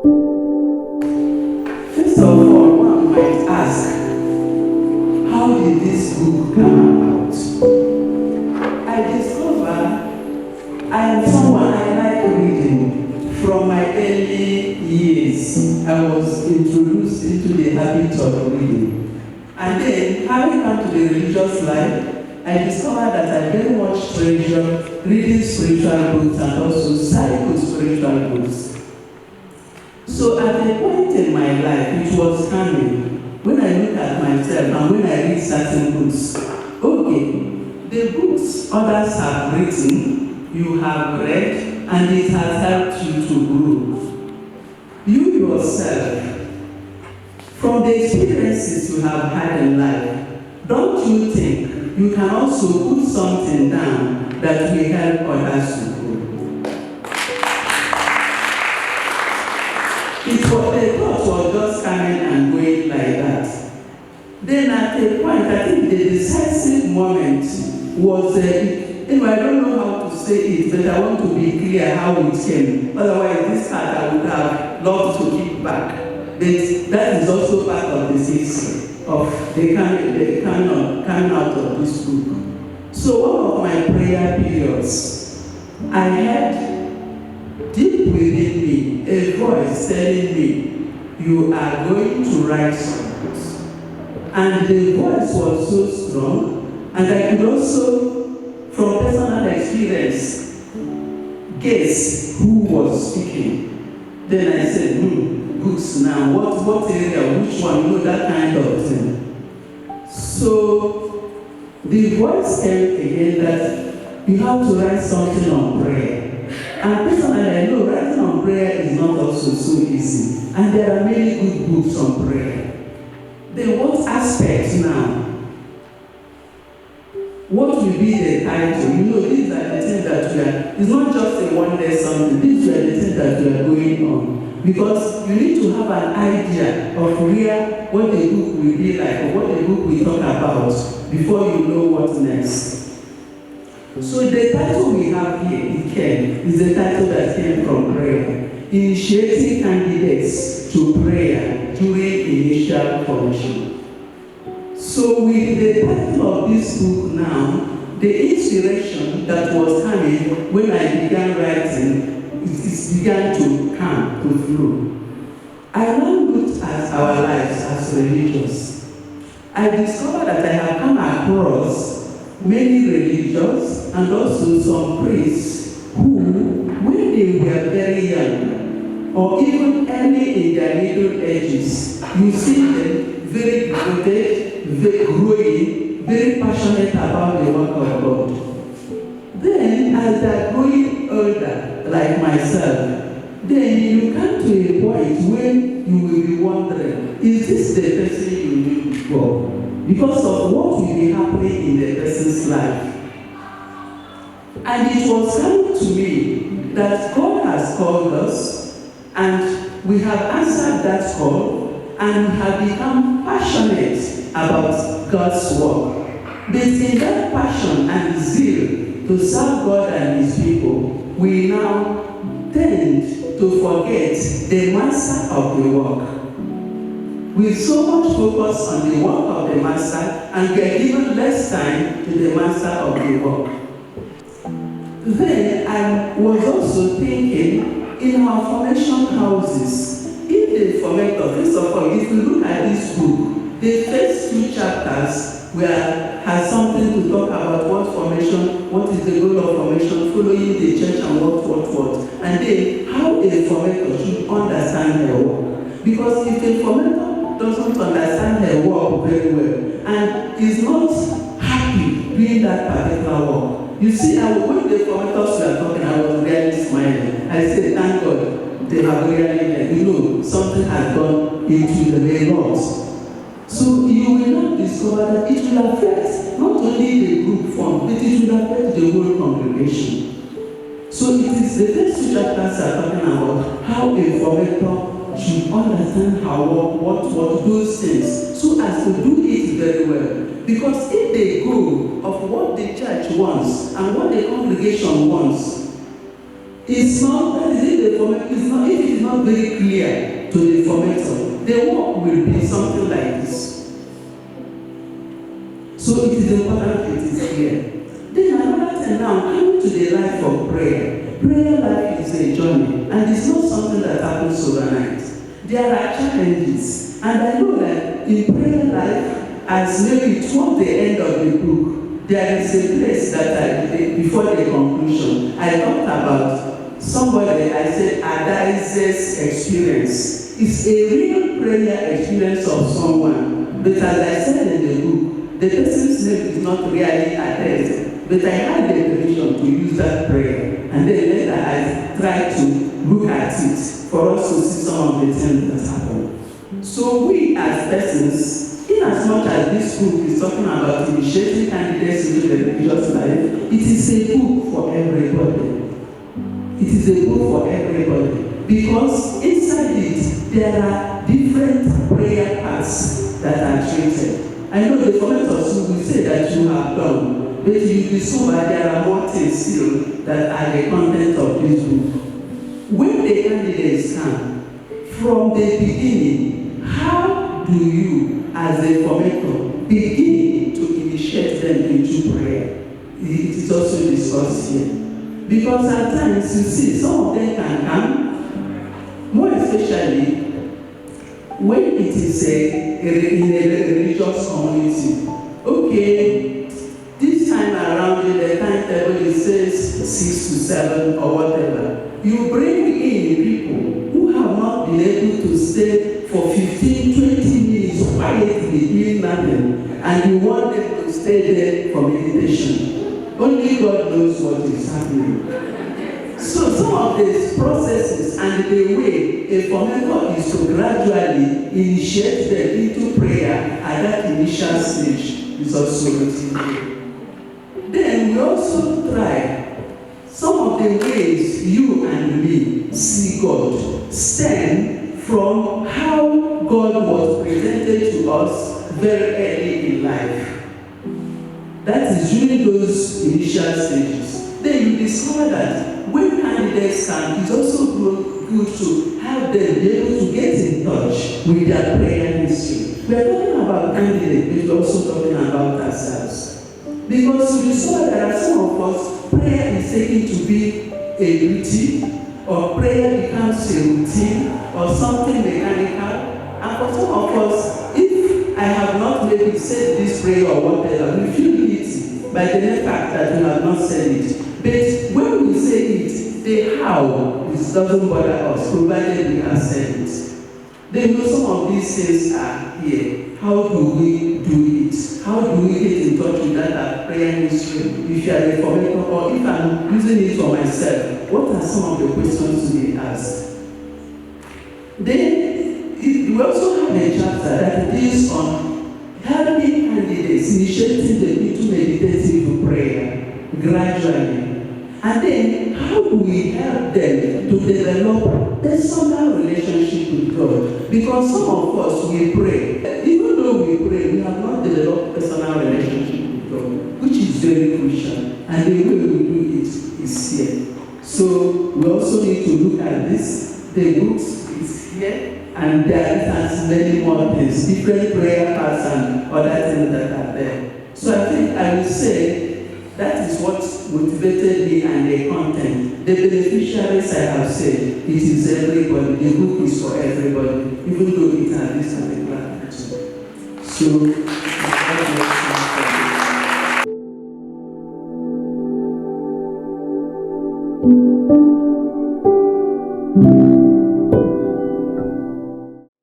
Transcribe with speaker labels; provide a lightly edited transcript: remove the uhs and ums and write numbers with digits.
Speaker 1: First of all, one might ask, how did this book come about? I discovered I am someone I like reading. From my early years, I was introduced into the habit of reading. And then, having come to the religious life, I discovered that I very much treasure reading spiritual books and also psycho-spiritual books. So at a point in my life, it was coming, when I look at myself and when I read certain books, okay, the books others have written, you have read, and it has helped you to grow. You yourself, from the experiences you have had in life, don't you think you can also put something down that will help others to grow? The thought was just coming and going like that. Then at a point, I think the decisive moment was, I don't know how to say it, but I want to be clear how it came. Otherwise, this part I would have loved to keep back. But that is also part of the history of the coming out of this book. So one of my prayer periods, I had deep within me a voice telling me, you are going to write songs. And the voice was so strong, and I could also, from personal experience, guess who was speaking. Then I said, books now, what area, which one, that kind of thing. So the voice came again that you have to write something on prayer. And personally, I know writing on prayer is not also so easy. And there are many good books on prayer. Then what aspect now? What will be the title? These are the things that we are, it's not just a one-day something, these are the things that we are going on. Because you need to have an idea of what the book will be like, or what the book will talk about, before you know what next. So the title we have here, is the title that came from prayer. Initiating candidates to prayer during initial commission. So with the title of this book now, the inspiration that was coming when I began writing, it began to come, to flow. I now looked at our lives as religious. I discovered that I have come across many religious and also some priests who, when they were very young, or even early in their middle ages, you see them very devoted, very growing, very passionate about the work of God. Then, as they're growing older, like myself, then you come to a point when you will be wondering, is this the person you knew before? Because of what will be happening in the person's life. And it was coming to me that God has called us, and we have answered that call, and we have become passionate about God's work. But in that passion and zeal to serve God and His people, we now tend to forget the master of the work. With so much focus on the work of the master, and we are given less time to the master of the work. Then I was also thinking, in our formation houses, if the formator, first of all, if you look at this book, the first 2 chapters has something to talk about what formation, what is the goal of formation, following the church and what. And then how a formator should understand her work. Because if a formator doesn't understand her work very well and is not happy doing that particular work, you see, when the formators were talking, I was really smiling. I said, thank God, they have really, something has gone into the main laws. So you will not discover that it will affect not only the group form, but it will affect the whole congregation. So it is the first 2 chapters are talking about how a formator should understand how what those things, so as to do it very well. Because if they go of what the church wants and what the congregation wants, It's not, that is if the format is not, if it is not very clear to the formatter, the work will be something like this. So it is important it is clear. Then another thing now, coming to the life of prayer. Prayer life is a journey, and it's not something that happens overnight. There are challenges, and I know that in prayer life, as maybe towards the end of the book, there is a place that before the conclusion, I talked about somebody, I said, Adaise's experience. It's a real prayer experience of someone, but as I said in the book, the person's name is not really Adaise. But I had the permission to use that prayer, and then later I tried to look at it for us to see some of the things that happen. So we as persons, in as much as this book is talking about initiating candidates into the religious life, it is a book for everybody. It is a book for everybody. Because inside it, there are different prayer paths that are treated. I know the commenters will say that you have done, but you discover there are more things still that are the content of this book. When the candidates come, from the beginning, how do you, as a commentator, begin to initiate them into prayer? It is also discussed here. Because at times, you see, some of them can come, more especially when it is in a religious community. Okay, this time around the timetable it says 6 to 7 or whatever. You bring in people who have not been able to stay for 15, 20 minutes quietly doing nothing, and you want them to stay there for meditation. Only God knows what is happening. So some of these processes and the way a formator is to gradually initiate them into prayer at that initial stage is also written. Then we also try some of the ways you and me see God stem from how God was presented to us very early in life. That is during those initial stages. Then you discover that when candidates come, it's also good to have them be able to get in touch with their prayer history. We are talking about candidates, but we're also talking about ourselves. Because we discover that some of us, prayer is taken to be a duty, or prayer becomes a routine, or something mechanical. And for some of us, if I have not maybe said this prayer or whatever, we feel guilty by the mere fact that we have not said it. But when we say it, the how, it doesn't bother us, provided we have said it. Then some of these things are here. How do we do it? How do we get in touch with that prayer history? If you are a formator, or if I'm using it for myself, what are some of the questions to be asked? Then we also have a chapter that deals on helping candidates initiating them into meditative prayer gradually. And then, how do we help them to develop personal relationship with God? Because some of us, we pray. Even though we pray, we have not developed personal relationship with God, which is very crucial. And the way we do it is here. So, we also need to look at this. The books is here, and there are many more things, different prayer paths and other things that are there. So, I think I will say, that is what motivated me and the content. The beneficiaries I have said, it is everybody. The book is for everybody, even though it has this particular attitude. So,